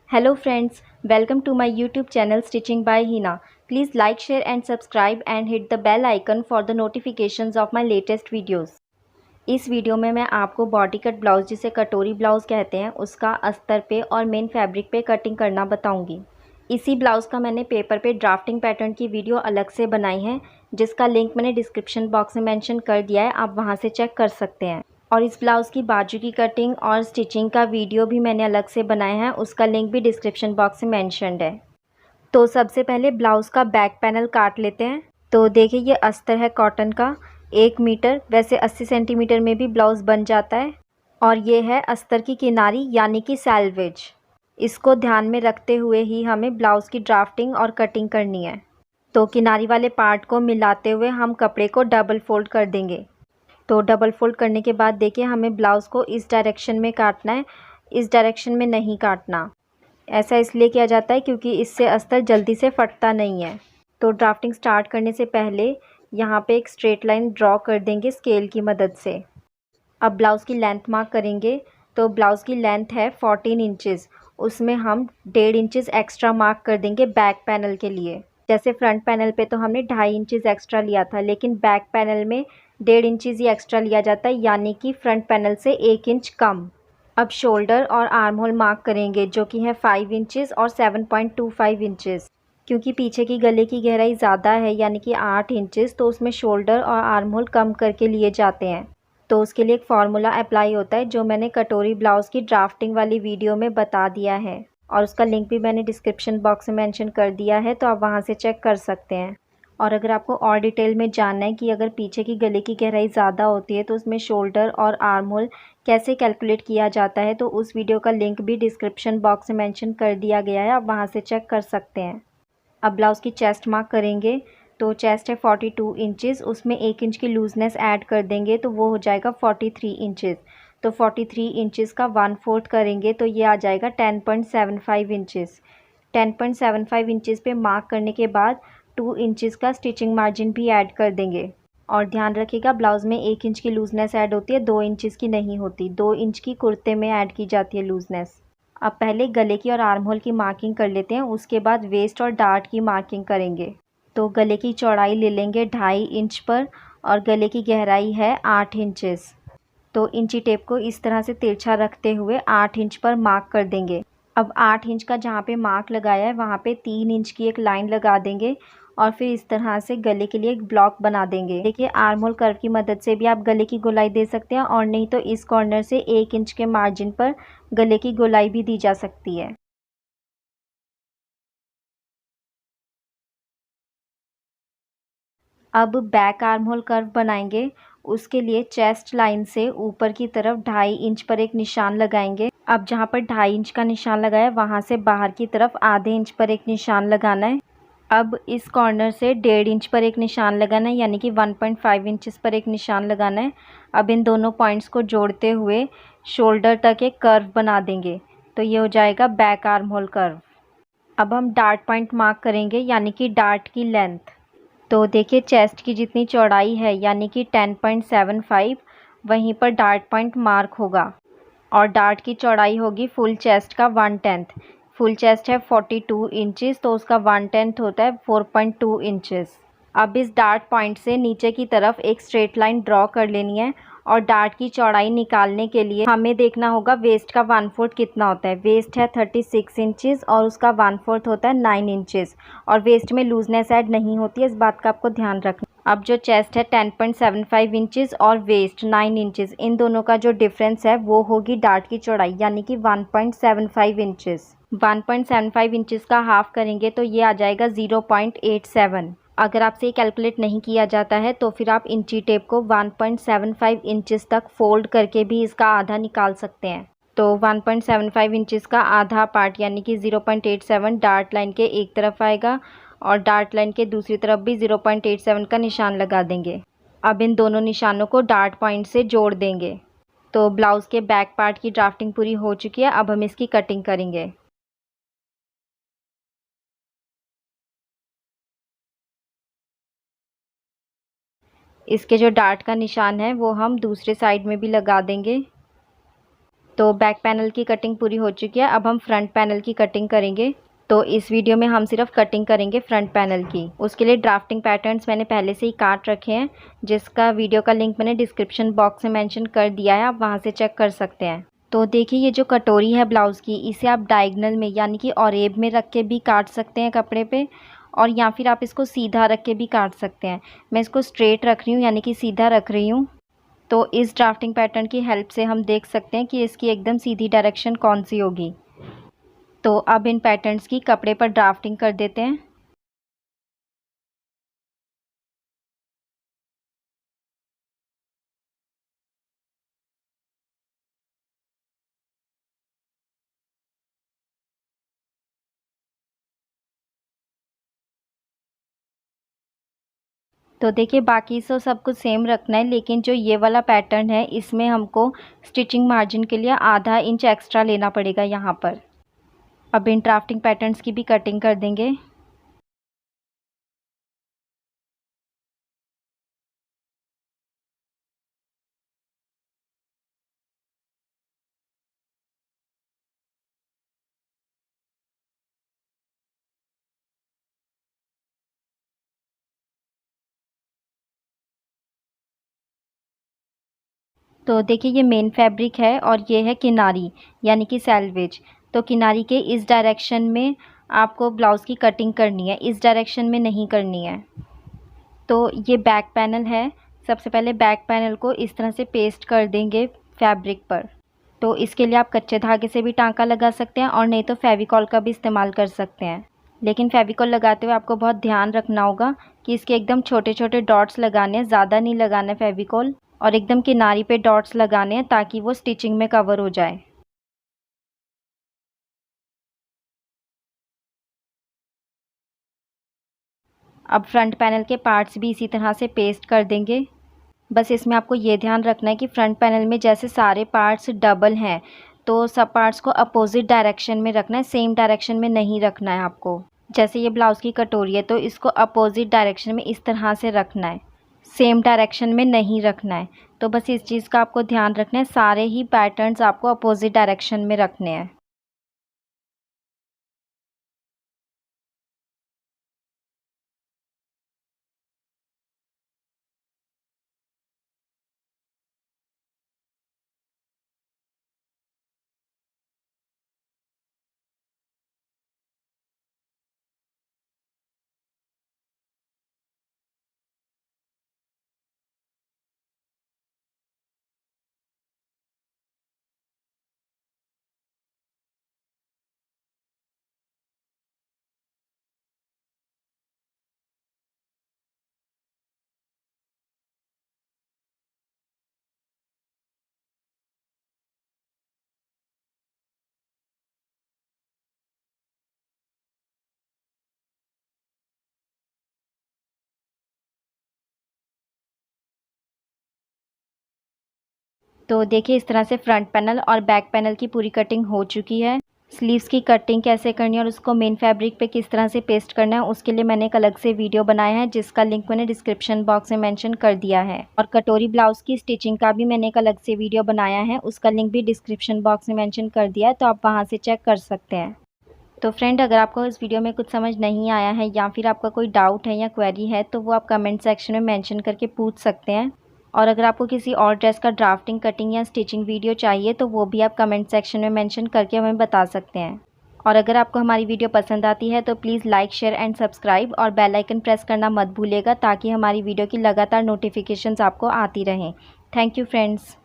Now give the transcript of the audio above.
Hello friends, welcome to my YouTube channel Stitching by Hina. Please like, share and subscribe and hit the bell icon for the notifications of my latest videos. इस video में मैं आपको body cut blouse जिसे कटोरी blouse कहते हैं उसका अस्तर पे और मेन फैब्रिक पे कटिंग करना बताऊंगी। इसी ब्लाउज़ का मैंने पेपर पे ड्राफ्टिंग पैटर्न की वीडियो अलग से बनाई है जिसका लिंक मैंने डिस्क्रिप्शन बॉक्स में मेंशन कर दिया है, आप वहां से चेक कर सकते हैं। और इस ब्लाउज़ की बाजू की कटिंग और स्टिचिंग का वीडियो भी मैंने अलग से बनाया है, उसका लिंक भी डिस्क्रिप्शन बॉक्स में मेंशन्ड है। तो सबसे पहले ब्लाउज़ का बैक पैनल काट लेते हैं। तो देखिए ये अस्तर है कॉटन का 1 मीटर, वैसे 80 सेंटीमीटर में भी ब्लाउज़ बन जाता है। और ये है अस्तर की किनारी यानी कि सैल्वेज। इसको ध्यान में रखते हुए ही हमें ब्लाउज़ की ड्राफ्टिंग और कटिंग करनी है। तो किनारी वाले पार्ट को मिलाते हुए हम कपड़े को डबल फोल्ड कर देंगे। तो डबल फोल्ड करने के बाद देखिए हमें ब्लाउज़ को इस डायरेक्शन में काटना है, इस डायरेक्शन में नहीं काटना। ऐसा इसलिए किया जाता है क्योंकि इससे अस्तर जल्दी से फटता नहीं है। तो ड्राफ्टिंग स्टार्ट करने से पहले यहाँ पे एक स्ट्रेट लाइन ड्रॉ कर देंगे स्केल की मदद से। अब ब्लाउज़ की लेंथ मार्क करेंगे। तो ब्लाउज़ की लेंथ है 14 इंचेस, उसमें हम 1.5 इंचेस एक्स्ट्रा मार्क कर देंगे बैक पैनल के लिए। जैसे फ्रंट पैनल पे तो हमने 2.5 इंचेस एक्स्ट्रा लिया था, लेकिन बैक पैनल में 1.5 इंचेस ही एक्स्ट्रा लिया जाता है, यानी कि फ्रंट पैनल से 1 इंच कम। अब शोल्डर और आर्म होल मार्क करेंगे जो कि है 5 इंचेस और 7.25 इंचेस। क्योंकि पीछे की गले की गहराई ज़्यादा है यानी कि 8 इंचेस, तो उसमें शोल्डर और आर्म होल कम करके लिए जाते हैं। तो उसके लिए एक फार्मूला अप्लाई होता है जो मैंने कटोरी ब्लाउज़ की ड्राफ्टिंग वाली वीडियो में बता दिया है, और उसका लिंक भी मैंने डिस्क्रिप्शन बॉक्स में मेंशन कर दिया है, तो आप वहां से चेक कर सकते हैं। और अगर आपको और डिटेल में जानना है कि अगर पीछे की गले की गहराई ज़्यादा होती है तो उसमें शोल्डर और आर्म होल कैसे कैलकुलेट किया जाता है, तो उस वीडियो का लिंक भी डिस्क्रिप्शन बॉक्स में मेंशन कर दिया गया है, आप वहां से चेक कर सकते हैं। अब ब्लाउज़ की चेस्ट मार्क करेंगे। तो चेस्ट है 42 इंचेस, उसमें 1 इंच की लूजनेस ऐड कर देंगे तो वो हो जाएगा 43 इंचेस। तो 43 इंचेस का 1/4 करेंगे तो ये आ जाएगा 10.75 इंचेस। 10.75 इंचेस पे मार्क करने के बाद 2 इंचेस का स्टिचिंग मार्जिन भी ऐड कर देंगे। और ध्यान रखिएगा ब्लाउज़ में 1 इंच की लूजनेस ऐड होती है, 2 इंचेस की नहीं होती। 2 इंच की कुर्ते में ऐड की जाती है लूजनेस। अब पहले गले की और आर्म होल की मार्किंग कर लेते हैं, उसके बाद वेस्ट और डार्ट की मार्किंग करेंगे। तो गले की चौड़ाई ले लेंगे 2.5 इंच पर और गले की गहराई है 8 इंचेस। तो इंची टेप को इस तरह से तिरछा रखते हुए 8 इंच पर मार्क कर देंगे। अब 8 इंच का जहाँ पे मार्क लगाया है वहाँ पे 3 इंच की एक लाइन लगा देंगे और फिर इस तरह से गले के लिए एक ब्लॉक बना देंगे। देखिए आर्म होल कर्व की मदद से भी आप गले की गोलाई दे सकते हैं, और नहीं तो इस कॉर्नर से 1 इंच के मार्जिन पर गले की गोलाई भी दी जा सकती है। अब बैक आर्म होल कर्व बनाएंगे। उसके लिए चेस्ट लाइन से ऊपर की तरफ 2.5 इंच पर एक निशान लगाएंगे। अब जहाँ पर 2.5 इंच का निशान लगाया वहाँ से बाहर की तरफ आधे इंच पर एक निशान लगाना है। अब इस कॉर्नर से 1.5 इंच पर एक निशान लगाना है, यानी कि 1.5 इंचेस पर एक निशान लगाना है। अब इन दोनों पॉइंट्स को जोड़ते हुए शोल्डर तक एक कर्व बना देंगे, तो ये हो जाएगा बैक आर्म होल कर्व। अब हम डार्ट पॉइंट मार्क करेंगे यानी कि डार्ट की लेंथ। तो देखिए चेस्ट की जितनी चौड़ाई है यानी कि 10.75, वहीं पर डार्ट पॉइंट मार्क होगा। और डार्ट की चौड़ाई होगी फुल चेस्ट का 1/10। फुल चेस्ट है 42 इंचेस, तो उसका 1/10 होता है 4.2 इंचेस। अब इस डार्ट पॉइंट से नीचे की तरफ एक स्ट्रेट लाइन ड्रॉ कर लेनी है, और डार्ट की चौड़ाई निकालने के लिए हमें देखना होगा वेस्ट का 1/4 कितना होता है। वेस्ट है 36 इंचेस और उसका 1/4 होता है 9 इंचेस, और वेस्ट में लूजनेस ऐड नहीं होती है, इस बात का आपको ध्यान रखना। अब जो चेस्ट है 10.75 इंचेस और वेस्ट 9 इंचेस, इन दोनों का जो डिफरेंस है वो होगी डार्ट की चौड़ाई यानी कि 1.75 इंचेस। 1.75 इंचेस का हाफ करेंगे तो ये आ जाएगा 0.87। अगर आपसे ये कैलकुलेट नहीं किया जाता है तो फिर आप इंची टेप को 1.75 इंचेस तक फोल्ड करके भी इसका आधा निकाल सकते हैं। तो 1.75 इंचेस का आधा पार्ट यानी कि 0.87 डार्ट लाइन के एक तरफ आएगा, और डार्ट लाइन के दूसरी तरफ भी 0.87 का निशान लगा देंगे। अब इन दोनों निशानों को डार्ट पॉइंट से जोड़ देंगे। तो ब्लाउज़ के बैक पार्ट की ड्राफ्टिंग पूरी हो चुकी है, अब हम इसकी कटिंग करेंगे। इसके जो डार्ट का निशान है वो हम दूसरे साइड में भी लगा देंगे। तो बैक पैनल की कटिंग पूरी हो चुकी है। अब हम फ्रंट पैनल की कटिंग करेंगे। तो इस वीडियो में हम सिर्फ कटिंग करेंगे फ्रंट पैनल की। उसके लिए ड्राफ्टिंग पैटर्न्स मैंने पहले से ही काट रखे हैं, जिसका वीडियो का लिंक मैंने डिस्क्रिप्शन बॉक्स में मेंशन कर दिया है, आप वहां से चेक कर सकते हैं। तो देखिए, ये जो कटोरी है ब्लाउज़ की, इसे आप डायगनल में यानी कि ऑरेब में रख के भी काट सकते हैं कपड़े पे, और या फिर आप इसको सीधा रख के भी काट सकते हैं। मैं इसको स्ट्रेट रख रही हूँ यानी कि सीधा रख रही हूँ। तो इस ड्राफ्टिंग पैटर्न की हेल्प से हम देख सकते हैं कि इसकी एकदम सीधी डायरेक्शन कौन सी होगी। तो अब इन पैटर्न्स की कपड़े पर ड्राफ्टिंग कर देते हैं। तो देखिए, बाकी सब कुछ सेम रखना है, लेकिन जो ये वाला पैटर्न है इसमें हमको स्टिचिंग मार्जिन के लिए आधा इंच एक्स्ट्रा लेना पड़ेगा यहाँ पर। अब इन ड्राफ्टिंग पैटर्न्स की भी कटिंग कर देंगे। तो देखिए, ये मेन फैब्रिक है और ये है किनारी यानी कि सैल्वेज। तो किनारी के इस डायरेक्शन में आपको ब्लाउज़ की कटिंग करनी है, इस डायरेक्शन में नहीं करनी है। तो ये बैक पैनल है। सबसे पहले बैक पैनल को इस तरह से पेस्ट कर देंगे फैब्रिक पर। तो इसके लिए आप कच्चे धागे से भी टांका लगा सकते हैं, और नहीं तो फेविकॉल का भी इस्तेमाल कर सकते हैं। लेकिन फेविकॉल लगाते हुए आपको बहुत ध्यान रखना होगा कि इसके एकदम छोटे छोटे डॉट्स लगाने हैं, ज़्यादा नहीं लगाना है फेविकॉल, और एकदम किनारी पे डॉट्स लगाने हैं ताकि वो स्टिचिंग में कवर हो जाए। अब फ्रंट पैनल के पार्ट्स भी इसी तरह से पेस्ट कर देंगे। बस इसमें आपको ये ध्यान रखना है कि फ्रंट पैनल में जैसे सारे पार्ट्स डबल हैं, तो सब पार्ट्स को अपोजिट डायरेक्शन में रखना है, सेम डायरेक्शन में नहीं रखना है आपको। जैसे ये ब्लाउज़ की कटोरी है, तो इसको अपोजिट डायरेक्शन में इस तरह से रखना है, सेम डायरेक्शन में नहीं रखना है। तो बस इस चीज़ का आपको ध्यान रखना है, सारे ही पैटर्न्स आपको अपोजिट डायरेक्शन में रखने हैं। तो देखिए, इस तरह से फ्रंट पैनल और बैक पैनल की पूरी कटिंग हो चुकी है। स्लीव्स की कटिंग कैसे करनी है और उसको मेन फैब्रिक पे किस तरह से पेस्ट करना है, उसके लिए मैंने एक अलग से वीडियो बनाया है, जिसका लिंक मैंने डिस्क्रिप्शन बॉक्स में मेंशन कर दिया है। और कटोरी ब्लाउज़ की स्टिचिंग का भी मैंने एक अलग से वीडियो बनाया है, उसका लिंक भी डिस्क्रिप्शन बॉक्स में मेंशन कर दिया है, तो आप वहाँ से चेक कर सकते हैं। तो फ्रेंड, अगर आपको इस वीडियो में कुछ समझ नहीं आया है या फिर आपका कोई डाउट है या क्वेरी है, तो वो आप कमेंट सेक्शन में मेंशन करके पूछ सकते हैं। और अगर आपको किसी और ड्रेस का ड्राफ्टिंग, कटिंग या स्टिचिंग वीडियो चाहिए, तो वो भी आप कमेंट सेक्शन में मेंशन करके हमें बता सकते हैं। और अगर आपको हमारी वीडियो पसंद आती है तो please like, share and subscribe, और बेल आइकन प्रेस करना मत भूलिएगा, ताकि हमारी वीडियो की लगातार नोटिफिकेशंस आपको आती रहें। Thank you friends.